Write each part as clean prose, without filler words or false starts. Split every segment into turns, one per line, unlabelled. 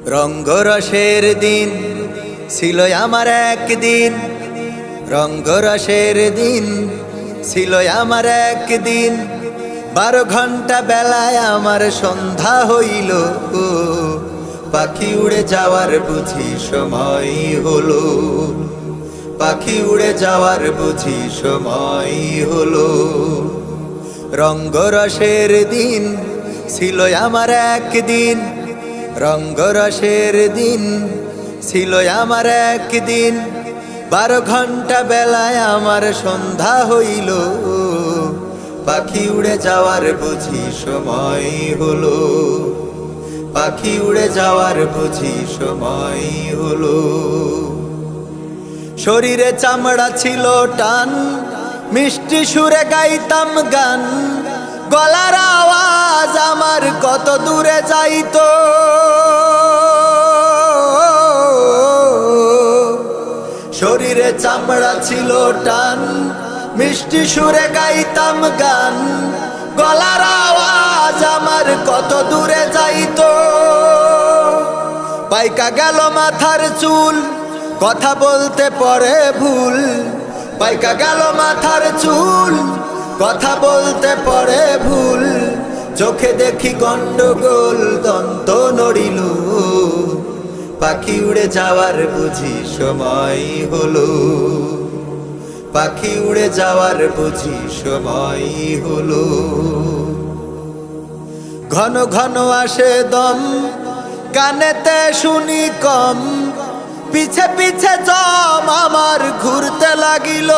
রঙ্গরসের দিন ছিল আমার একদিন, রঙ্গরসের দিন ছিল আমার একদিন। 12 ঘন্টা বেলায় আমার সন্ধ্যা হইল, পাখি উড়ে যাওয়ার বুঝি সময় হলো, পাখি উড়ে যাওয়ার বুঝি সময় হলো। রঙ্গরসের দিন ছিল আমার একদিন, রঙ্গরসের দিন ছিল আমার একদিন। 12 ঘন্টা বেলায় আমার সন্ধ্যা হইল, পাখি উড়ে যাওয়ার বুঝি সময় হলো, পাখি উড়ে যাওয়ার বুঝি সময় হলো। শরীরে চামড়া ছিল টান, মিষ্টি সুরে গাইতাম গান, গলার আওয়াজ আমার কত দূরে যাইতো। শরীরে চামড়া ছিল টান, মিষ্টি সুরে গাইতাম গান, গলার আওয়াজ আমার কত দূরে যাইতো। পাইকা গেল মাথার চুল, কথা বলতে পরে ভুল, পাইকা গেল মাথার চুল, কথা বলতে পরে ভুল। চোখে দেখি গন্ডগোল, দন্ত নড়িল, পাখি উড়ে যাওয়ার বুঝি সময় হলো, পাখি উড়ে যাওয়ার বুঝি সময় হলো। ঘন ঘন আসে দম, কানেতে শুনি কম, পিছে পিছে জম আমার ঘুরতে লাগিল।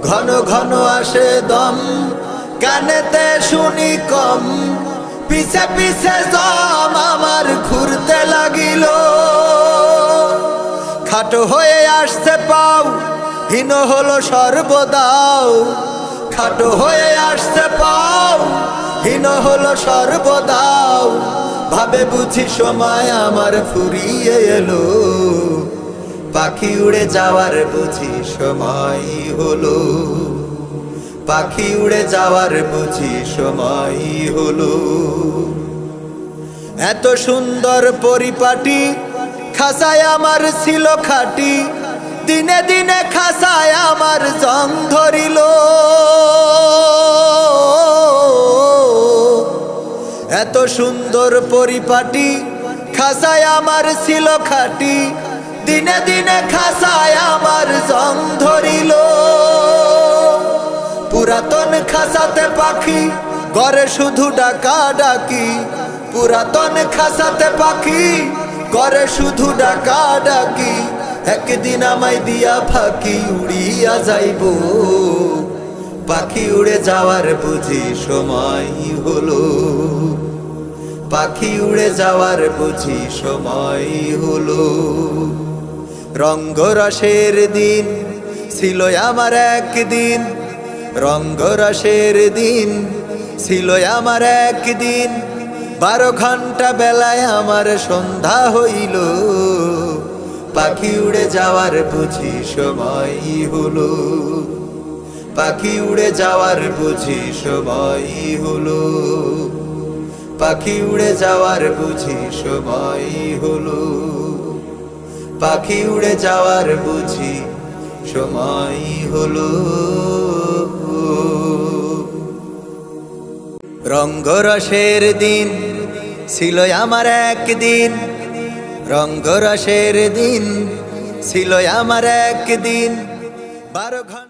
ঘন ঘন আসে দম, কানেতে শুনি কম, পিছে পিছে জম আমার ঘুরতে লাগিল। খাটো হয়ে আসছে পাও, হীন হলো সর্বদাও, খাটো হয়ে আসছে পাও, হীন হলো সর্বদাও। ভাবে বুঝি সময় আমার ফুরিয়ে এলো, পাখি উড়ে যাওয়ার বুঝি সময় হলো, পাখি উড়ে যাওয়ার বুঝি সময় হলো। এত সুন্দর পরিপাটি, খাসায় আমার ছিল খাটি, দিনে দিনে খাসায় আমার জং ধরিল। এত সুন্দর পরিপাটি, খাসায় আমার ছিল খাটি, দিনে দিনে খাসায় আমার জং ধরিল। পুরাতন খাসাতে পাখি, ঘরে শুধু ডাকা ডাকি, পুরাতন খাসাতে পাখি, ঘরে শুধু ডাকা ডাকি। একদিন আমায় দিয়া ফাঁকি উড়িয়া যাইব, পাখি উড়ে যাওয়ার বুঝি সময় হলো, পাখি উড়ে যাওয়ার বুঝি সময় হলো। রঙ্গরসের দিন ছিল আমার একদিন, রঙ্গরসের দিন ছিল আমার একদিন। 12 ঘন্টা বেলায় আমার সন্ধ্যা হইল, পাখি উড়ে যাওয়ার বুঝি সময় হলো, পাখি উড়ে যাওয়ার বুঝি সময় হলো, পাখি উড়ে যাওয়ার বুঝি সময় হলো, পাখি উড়ে যাওয়ার বুঝি সময় হলো। রঙ্গরসের দিন ছিল আমার একদিন, রঙ্গরসের দিন ছিল আমার একদিন। 12 ঘন্টা